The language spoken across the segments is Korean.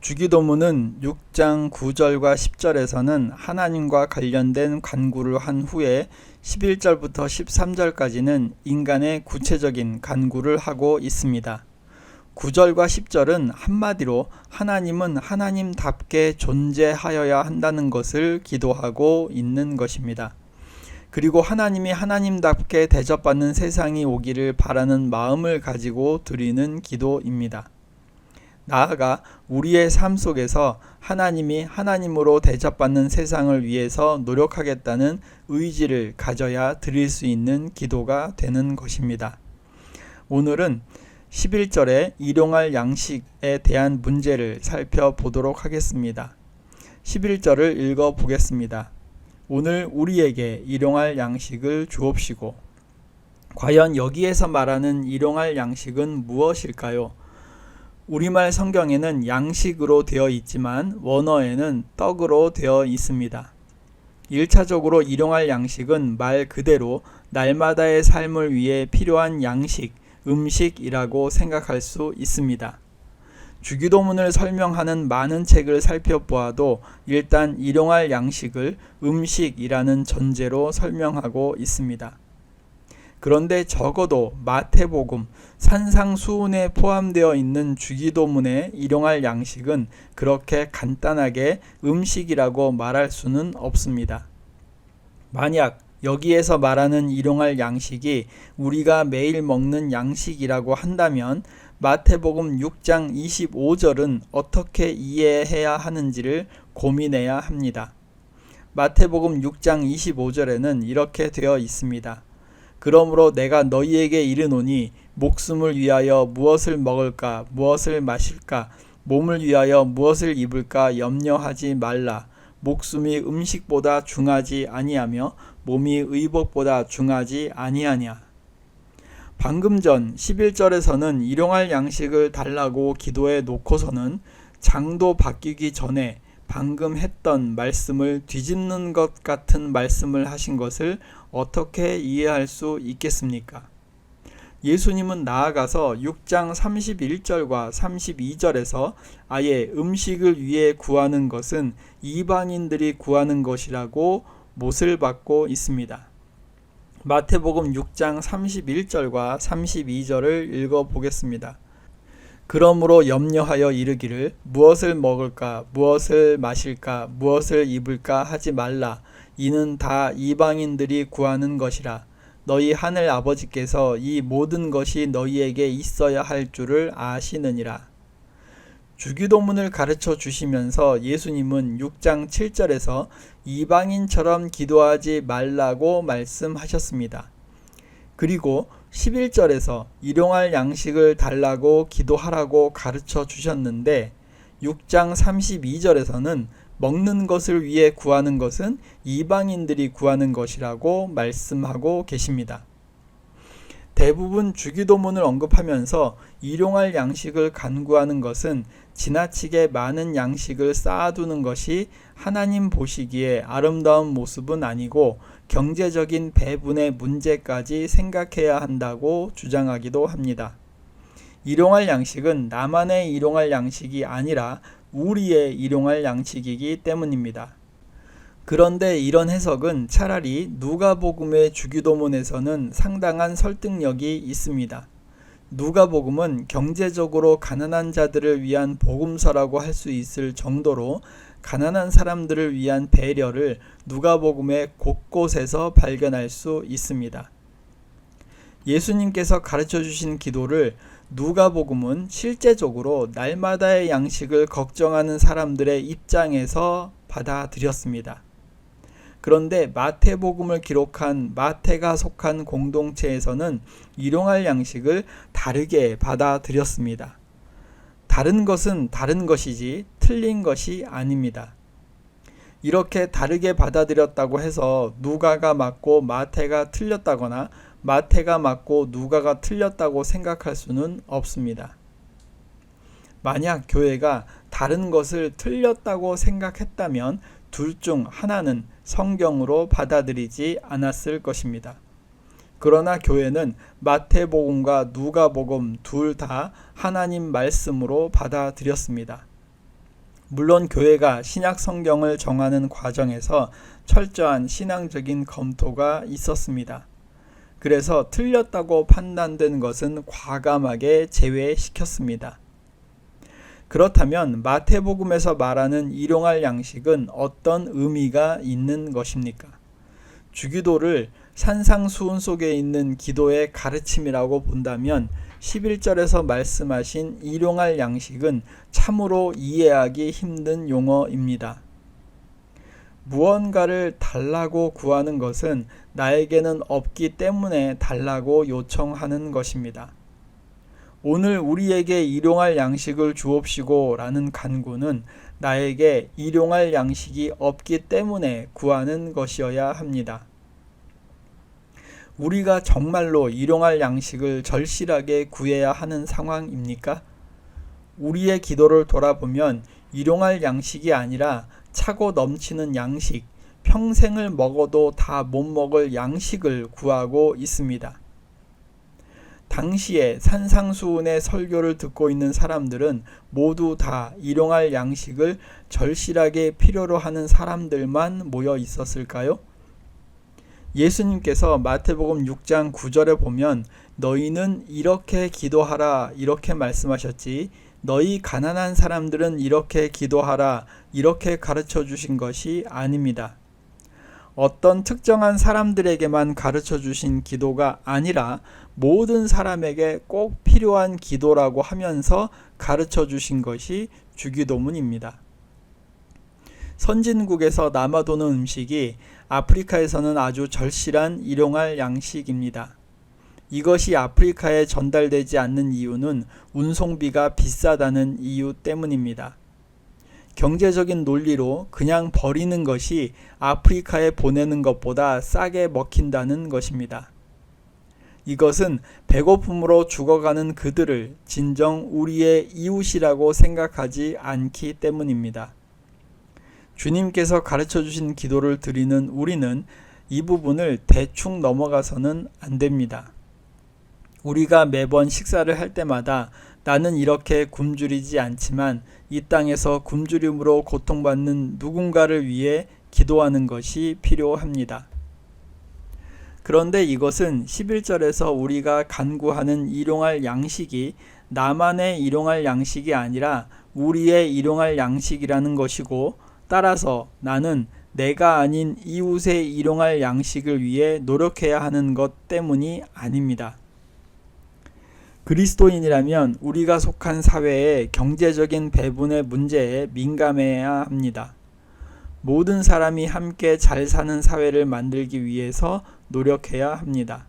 주기도문은 6장 9절과 10절에서는 하나님과 관련된 간구를 한 후에 11절부터 13절까지는 인간의 구체적인 간구를 하고 있습니다. 9절과 10절은 한마디로 하나님은 하나님답게 존재하여야 한다는 것을 기도하고 있는 것입니다. 그리고 하나님이 하나님답게 대접받는 세상이 오기를 바라는 마음을 가지고 드리는 기도입니다. 나아가 우리의 삶 속에서 하나님이 하나님으로 대접받는 세상을 위해서 노력하겠다는 의지를 가져야 드릴 수 있는 기도가 되는 것입니다. 오늘은 11절에 일용할 양식에 대한 문제를 살펴보도록 하겠습니다. 11절을 읽어보겠습니다. 오늘 우리에게 일용할 양식을 주옵시고. 과연 여기에서 말하는 일용할 양식은 무엇일까요? 우리말 성경에는 양식으로 되어 있지만 원어에는 떡으로 되어 있습니다. 1차적으로 일용할 양식은 말 그대로 날마다의 삶을 위해 필요한 양식, 음식이라고 생각할 수 있습니다. 주기도문을 설명하는 많은 책을 살펴보아도 일단 일용할 양식을 음식이라는 전제로 설명하고 있습니다. 그런데 적어도 마태복음 산상수훈에 포함되어 있는 주기도문의 일용할 양식은 그렇게 간단하게 음식이라고 말할 수는 없습니다. 만약 여기에서 말하는 일용할 양식이 우리가 매일 먹는 양식이라고 한다면 마태복음 6장 25절은 어떻게 이해해야 하는지를 고민해야 합니다. 마태복음 6장 25절에는 이렇게 되어 있습니다. 그러므로 내가 너희에게 이르노니 목숨을 위하여 무엇을 먹을까 무엇을 마실까 몸을 위하여 무엇을 입을까 염려하지 말라. 목숨이 음식보다 중하지 아니하며 몸이 의복보다 중하지 아니하냐. 방금 전 11절에서는 일용할 양식을 달라고 기도해 놓고서는 장도 바뀌기 전에 방금 했던 말씀을 뒤집는 것 같은 말씀을 하신 것을 어떻게 이해할 수 있겠습니까? 예수님은 나아가서 6장 31절과 32절에서 아예 음식을 위해 구하는 것은 이방인들이 구하는 것이라고 못을 받고 있습니다. 마태복음 6장 31절과 32절을 읽어보겠습니다. 그러므로 염려하여 이르기를 무엇을 먹을까 무엇을 마실까 무엇을 입을까 하지 말라. 이는 다 이방인들이 구하는 것이라. 너희 하늘 아버지께서 이 모든 것이 너희에게 있어야 할 줄을 아시느니라. 주기도문을 가르쳐 주시면서 예수님은 6장 7절에서 이방인처럼 기도하지 말라고 말씀하셨습니다. 그리고 11절에서 일용할 양식을 달라고 기도하라고 가르쳐 주셨는데 6장 32절에서는 먹는 것을 위해 구하는 것은 이방인들이 구하는 것이라고 말씀하고 계십니다. 대부분 주기도문을 언급하면서 일용할 양식을 간구하는 것은 지나치게 많은 양식을 쌓아두는 것이 하나님 보시기에 아름다운 모습은 아니고 경제적인 배분의 문제까지 생각해야 한다고 주장하기도 합니다. 일용할 양식은 나만의 일용할 양식이 아니라 우리의 일용할 양식이기 때문입니다. 그런데 이런 해석은 차라리 누가복음의 주기도문에서는 상당한 설득력이 있습니다. 누가복음은 경제적으로 가난한 자들을 위한 복음서라고 할 수 있을 정도로 가난한 사람들을 위한 배려를 누가복음의 곳곳에서 발견할 수 있습니다. 예수님께서 가르쳐 주신 기도를 누가복음은 실제적으로 날마다의 양식을 걱정하는 사람들의 입장에서 받아들였습니다. 그런데 마태복음을 기록한 마태가 속한 공동체에서는 일용할 양식을 다르게 받아들였습니다. 다른 것은 다른 것이지 틀린 것이 아닙니다. 이렇게 다르게 받아들였다고 해서 누가가 맞고 마태가 틀렸다거나 마태가 맞고 누가가 틀렸다고 생각할 수는 없습니다. 만약 교회가 다른 것을 틀렸다고 생각했다면 둘 중 하나는 성경으로 받아들이지 않았을 것입니다. 그러나 교회는 마태복음과 누가복음 둘 다 하나님 말씀으로 받아들였습니다. 물론 교회가 신약 성경을 정하는 과정에서 철저한 신앙적인 검토가 있었습니다. 그래서 틀렸다고 판단된 것은 과감하게 제외시켰습니다. 그렇다면 마태복음에서 말하는 일용할 양식은 어떤 의미가 있는 것입니까? 주기도를 산상수훈 속에 있는 기도의 가르침이라고 본다면 11절에서 말씀하신 일용할 양식은 참으로 이해하기 힘든 용어입니다. 무언가를 달라고 구하는 것은 나에게는 없기 때문에 달라고 요청하는 것입니다. 오늘 우리에게 일용할 양식을 주옵시고 라는 간구는 나에게 일용할 양식이 없기 때문에 구하는 것이어야 합니다. 우리가 정말로 일용할 양식을 절실하게 구해야 하는 상황입니까? 우리의 기도를 돌아보면 일용할 양식이 아니라 차고 넘치는 양식, 평생을 먹어도 다 못 먹을 양식을 구하고 있습니다. 당시에 산상수훈의 설교를 듣고 있는 사람들은 모두 다 일용할 양식을 절실하게 필요로 하는 사람들만 모여 있었을까요? 예수님께서 마태복음 6장 9절에 보면 너희는 이렇게 기도하라 이렇게 말씀하셨지 너희 가난한 사람들은 이렇게 기도하라 이렇게 가르쳐 주신 것이 아닙니다. 어떤 특정한 사람들에게만 가르쳐 주신 기도가 아니라 모든 사람에게 꼭 필요한 기도라고 하면서 가르쳐 주신 것이 주기도문입니다. 선진국에서 남아도는 음식이 아프리카에서는 아주 절실한 일용할 양식입니다. 이것이 아프리카에 전달되지 않는 이유는 운송비가 비싸다는 이유 때문입니다. 경제적인 논리로 그냥 버리는 것이 아프리카에 보내는 것보다 싸게 먹힌다는 것입니다. 이것은 배고픔으로 죽어가는 그들을 진정 우리의 이웃이라고 생각하지 않기 때문입니다. 주님께서 가르쳐 주신 기도를 드리는 우리는 이 부분을 대충 넘어가서는 안 됩니다. 우리가 매번 식사를 할 때마다 나는 이렇게 굶주리지 않지만 이 땅에서 굶주림으로 고통받는 누군가를 위해 기도하는 것이 필요합니다. 그런데 이것은 11절에서 우리가 간구하는 일용할 양식이 나만의 일용할 양식이 아니라 우리의 일용할 양식이라는 것이고 따라서 나는 내가 아닌 이웃의 일용할 양식을 위해 노력해야 하는 것 때문이 아닙니다. 그리스도인이라면 우리가 속한 사회의 경제적인 배분의 문제에 민감해야 합니다. 모든 사람이 함께 잘 사는 사회를 만들기 위해서 노력해야 합니다.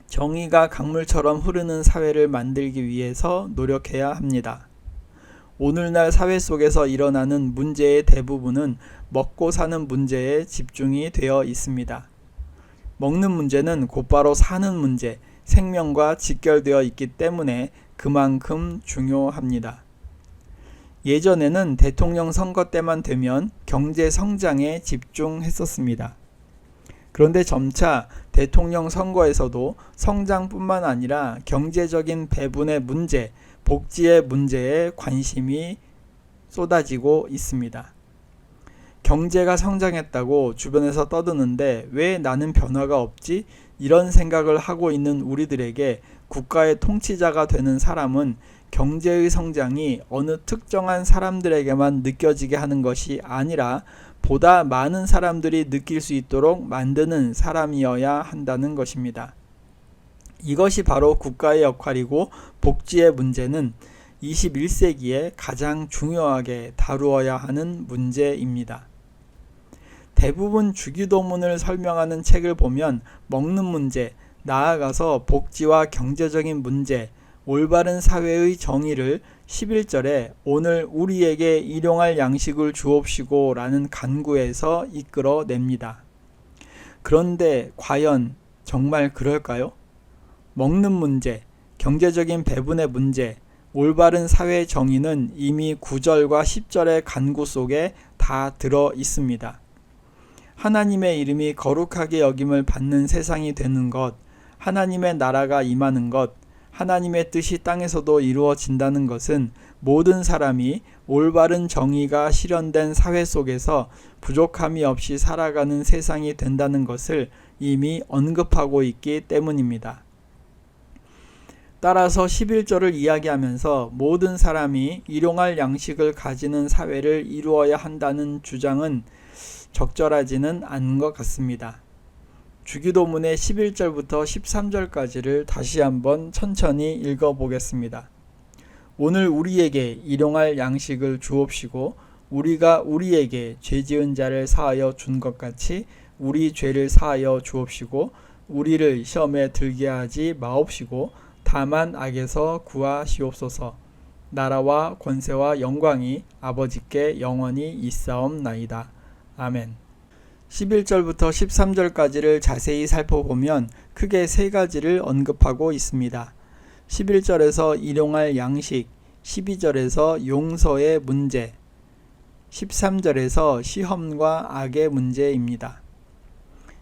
정의가 강물처럼 흐르는 사회를 만들기 위해서 노력해야 합니다. 오늘날 사회 속에서 일어나는 문제의 대부분은 먹고 사는 문제에 집중이 되어 있습니다. 먹는 문제는 곧바로 사는 문제, 생명과 직결되어 있기 때문에 그만큼 중요합니다. 예전에는 대통령 선거 때만 되면 경제 성장에 집중했었습니다. 그런데 점차 대통령 선거에서도 성장뿐만 아니라 경제적인 배분의 문제, 복지의 문제에 관심이 쏟아지고 있습니다. 경제가 성장했다고 주변에서 떠드는데 왜 나는 변화가 없지? 이런 생각을 하고 있는 우리들에게 국가의 통치자가 되는 사람은 경제의 성장이 어느 특정한 사람들에게만 느껴지게 하는 것이 아니라 보다 많은 사람들이 느낄 수 있도록 만드는 사람이어야 한다는 것입니다. 이것이 바로 국가의 역할이고 복지의 문제는 21세기에 가장 중요하게 다루어야 하는 문제입니다. 대부분 주기도문을 설명하는 책을 보면 먹는 문제, 나아가서 복지와 경제적인 문제, 올바른 사회의 정의를 11절에 오늘 우리에게 일용할 양식을 주옵시고 라는 간구에서 이끌어냅니다. 그런데 과연 정말 그럴까요? 먹는 문제, 경제적인 배분의 문제, 올바른 사회 정의는 이미 9절과 10절의 간구 속에 다 들어 있습니다. 하나님의 이름이 거룩하게 여김을 받는 세상이 되는 것, 하나님의 나라가 임하는 것, 하나님의 뜻이 땅에서도 이루어진다는 것은 모든 사람이 올바른 정의가 실현된 사회 속에서 부족함이 없이 살아가는 세상이 된다는 것을 이미 언급하고 있기 때문입니다. 따라서 11절을 이야기하면서 모든 사람이 일용할 양식을 가지는 사회를 이루어야 한다는 주장은 적절하지는 않은 것 같습니다. 주기도문의 11절부터 13절까지를 다시 한번 천천히 읽어보겠습니다. 오늘 우리에게 일용할 양식을 주옵시고 우리가 우리에게 죄지은 자를 사하여 준 것 같이 우리 죄를 사하여 주옵시고 우리를 시험에 들게 하지 마옵시고 다만 악에서 구하시옵소서. 나라와 권세와 영광이 아버지께 영원히 있사옵나이다. 아멘. 11절부터 13절까지를 자세히 살펴보면 크게 세 가지를 언급하고 있습니다. 11절에서 일용할 양식, 12절에서 용서의 문제, 13절에서 시험과 악의 문제입니다.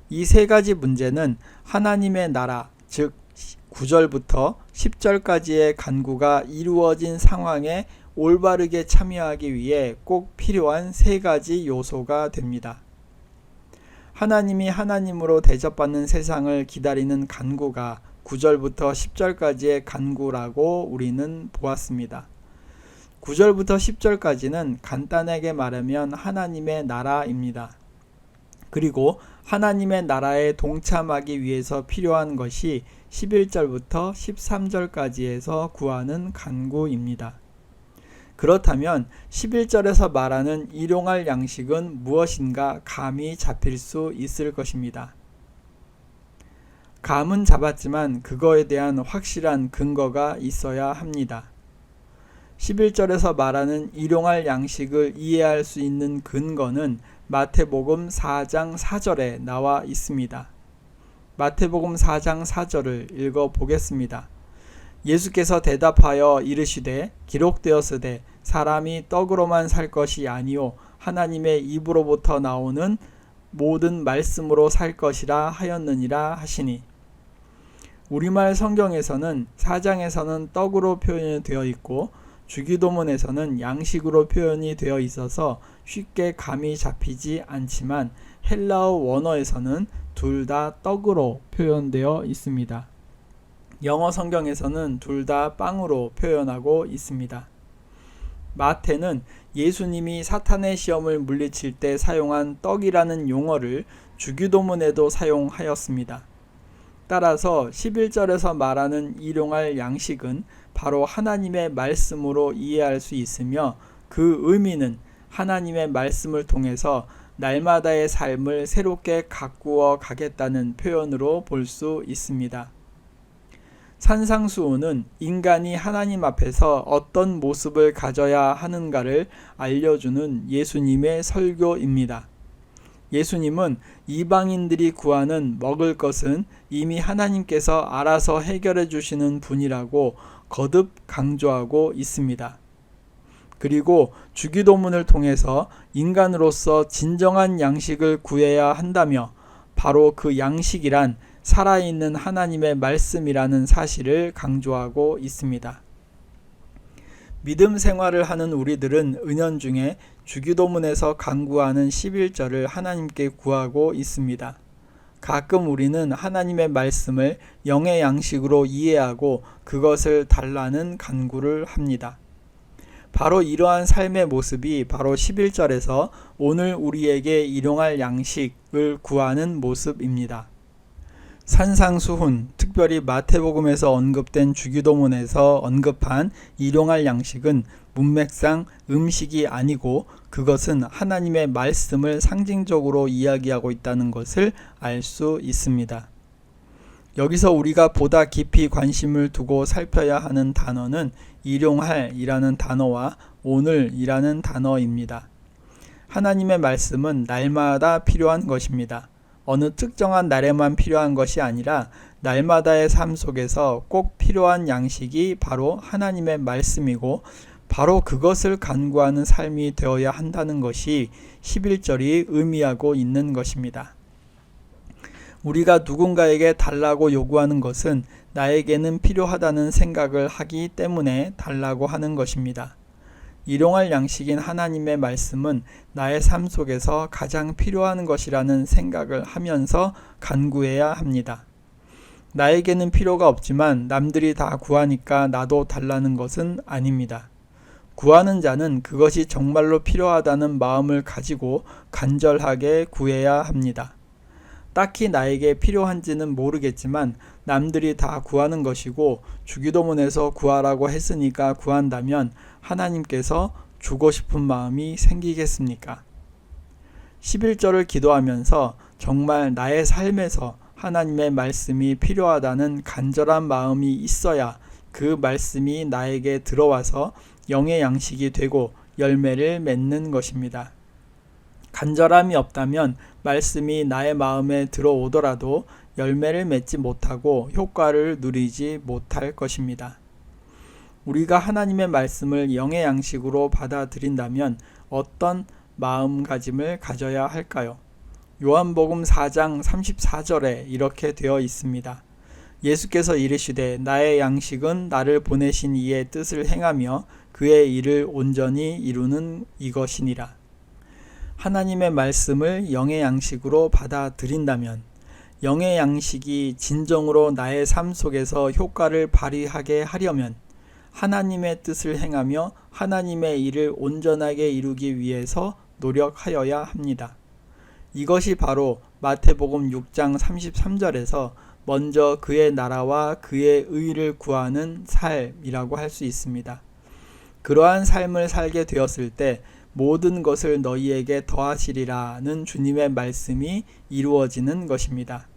이 세 가지 문제는 하나님의 나라, 즉 9절부터 10절까지의 간구가 이루어진 상황에 올바르게 참여하기 위해 꼭 필요한 세 가지 요소가 됩니다. 하나님이 하나님으로 대접받는 세상을 기다리는 간구가 9절부터 10절까지의 간구라고 우리는 보았습니다. 9절부터 10절까지는 간단하게 말하면 하나님의 나라입니다. 그리고 하나님의 나라에 동참하기 위해서 필요한 것이 11절부터 13절까지에서 구하는 간구입니다. 그렇다면 11절에서 말하는 일용할 양식은 무엇인가 감이 잡힐 수 있을 것입니다. 감은 잡았지만 그거에 대한 확실한 근거가 있어야 합니다. 11절에서 말하는 일용할 양식을 이해할 수 있는 근거는 마태복음 4장 4절에 나와 있습니다. 마태복음 4장 4절을 읽어보겠습니다. 예수께서 대답하여 이르시되 기록되었으되 사람이 떡으로만 살 것이 아니요 하나님의 입으로부터 나오는 모든 말씀으로 살 것이라 하였느니라 하시니. 우리말 성경에서는 4장에서는 떡으로 표현이 되어 있고 주기도문에서는 양식으로 표현이 되어 있어서 쉽게 감이 잡히지 않지만 헬라어 원어에서는 둘 다 떡으로 표현되어 있습니다. 영어 성경에서는 둘 다 빵으로 표현하고 있습니다. 마태는 예수님이 사탄의 시험을 물리칠 때 사용한 떡이라는 용어를 주기도문에도 사용하였습니다. 따라서 11절에서 말하는 일용할 양식은 바로 하나님의 말씀으로 이해할 수 있으며 그 의미는 하나님의 말씀을 통해서 날마다의 삶을 새롭게 가꾸어 가겠다는 표현으로 볼 수 있습니다. 산상수훈은 인간이 하나님 앞에서 어떤 모습을 가져야 하는가를 알려주는 예수님의 설교입니다. 예수님은 이방인들이 구하는 먹을 것은 이미 하나님께서 알아서 해결해 주시는 분이라고 거듭 강조하고 있습니다. 그리고 주기도문을 통해서 인간으로서 진정한 양식을 구해야 한다며 바로 그 양식이란 살아있는 하나님의 말씀이라는 사실을 강조하고 있습니다. 믿음 생활을 하는 우리들은 은연중에 주기도문에서 간구하는 11절을 하나님께 구하고 있습니다. 가끔 우리는 하나님의 말씀을 영의 양식으로 이해하고 그것을 달라는 간구를 합니다. 바로 이러한 삶의 모습이 바로 11절에서 오늘 우리에게 일용할 양식을 구하는 모습입니다. 산상수훈, 특별히 마태복음에서 언급된 주기도문에서 언급한 일용할 양식은 문맥상 음식이 아니고 그것은 하나님의 말씀을 상징적으로 이야기하고 있다는 것을 알 수 있습니다. 여기서 우리가 보다 깊이 관심을 두고 살펴야 하는 단어는 일용할이라는 단어와 오늘이라는 단어입니다. 하나님의 말씀은 날마다 필요한 것입니다. 어느 특정한 날에만 필요한 것이 아니라 날마다의 삶 속에서 꼭 필요한 양식이 바로 하나님의 말씀이고 바로 그것을 간구하는 삶이 되어야 한다는 것이 11절이 의미하고 있는 것입니다. 우리가 누군가에게 달라고 요구하는 것은 나에게는 필요하다는 생각을 하기 때문에 달라고 하는 것입니다. 일용할 양식인 하나님의 말씀은 나의 삶 속에서 가장 필요한 것이라는 생각을 하면서 간구해야 합니다. 나에게는 필요가 없지만 남들이 다 구하니까 나도 달라는 것은 아닙니다. 구하는 자는 그것이 정말로 필요하다는 마음을 가지고 간절하게 구해야 합니다. 딱히 나에게 필요한지는 모르겠지만 남들이 다 구하는 것이고 주기도문에서 구하라고 했으니까 구한다면 하나님께서 주고 싶은 마음이 생기겠습니까? 11절을 기도하면서 정말 나의 삶에서 하나님의 말씀이 필요하다는 간절한 마음이 있어야 그 말씀이 나에게 들어와서 영의 양식이 되고 열매를 맺는 것입니다. 간절함이 없다면 말씀이 나의 마음에 들어오더라도 열매를 맺지 못하고 효과를 누리지 못할 것입니다. 우리가 하나님의 말씀을 영의 양식으로 받아들인다면 어떤 마음가짐을 가져야 할까요? 요한복음 4장 34절에 이렇게 되어 있습니다. 예수께서 이르시되 나의 양식은 나를 보내신 이의 뜻을 행하며 그의 일을 온전히 이루는 이것이니라. 하나님의 말씀을 영의 양식으로 받아들인다면 영의 양식이 진정으로 나의 삶 속에서 효과를 발휘하게 하려면 하나님의 뜻을 행하며 하나님의 일을 온전하게 이루기 위해서 노력하여야 합니다. 이것이 바로 마태복음 6장 33절에서 먼저 그의 나라와 그의 의를 구하는 삶이라고 할 수 있습니다. 그러한 삶을 살게 되었을 때 모든 것을 너희에게 더하시리라는 주님의 말씀이 이루어지는 것입니다.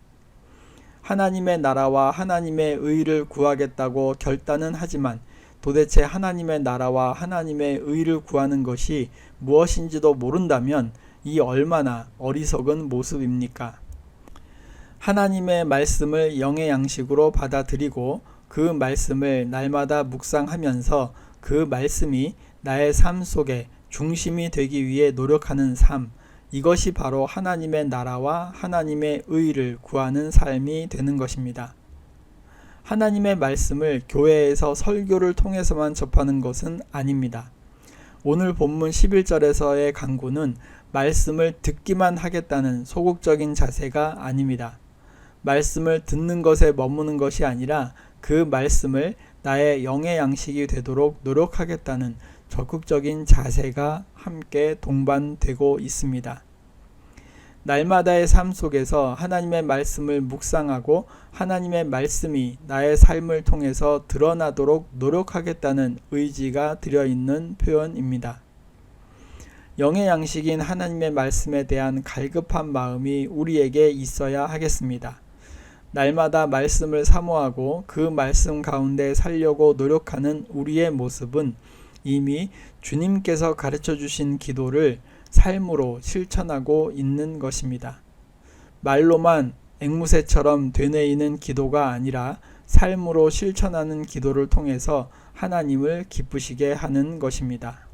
하나님의 나라와 하나님의 의를 구하겠다고 결단은 하지만 도대체 하나님의 나라와 하나님의 의를 구하는 것이 무엇인지도 모른다면 이 얼마나 어리석은 모습입니까? 하나님의 말씀을 영의 양식으로 받아들이고 그 말씀을 날마다 묵상하면서 그 말씀이 나의 삶 속에 중심이 되기 위해 노력하는 삶, 이것이 바로 하나님의 나라와 하나님의 의를 구하는 삶이 되는 것입니다. 하나님의 말씀을 교회에서 설교를 통해서만 접하는 것은 아닙니다. 오늘 본문 11절에서의 간구는 말씀을 듣기만 하겠다는 소극적인 자세가 아닙니다. 말씀을 듣는 것에 머무는 것이 아니라 그 말씀을 나의 영의 양식이 되도록 노력하겠다는 적극적인 자세가 함께 동반되고 있습니다. 날마다의 삶 속에서 하나님의 말씀을 묵상하고 하나님의 말씀이 나의 삶을 통해서 드러나도록 노력하겠다는 의지가 들어있는 표현입니다. 영의 양식인 하나님의 말씀에 대한 갈급한 마음이 우리에게 있어야 하겠습니다. 날마다 말씀을 사모하고 그 말씀 가운데 살려고 노력하는 우리의 모습은 이미 주님께서 가르쳐 주신 기도를 삶으로 실천하고 있는 것입니다. 말로만 앵무새처럼 되뇌이는 기도가 아니라 삶으로 실천하는 기도를 통해서 하나님을 기쁘시게 하는 것입니다.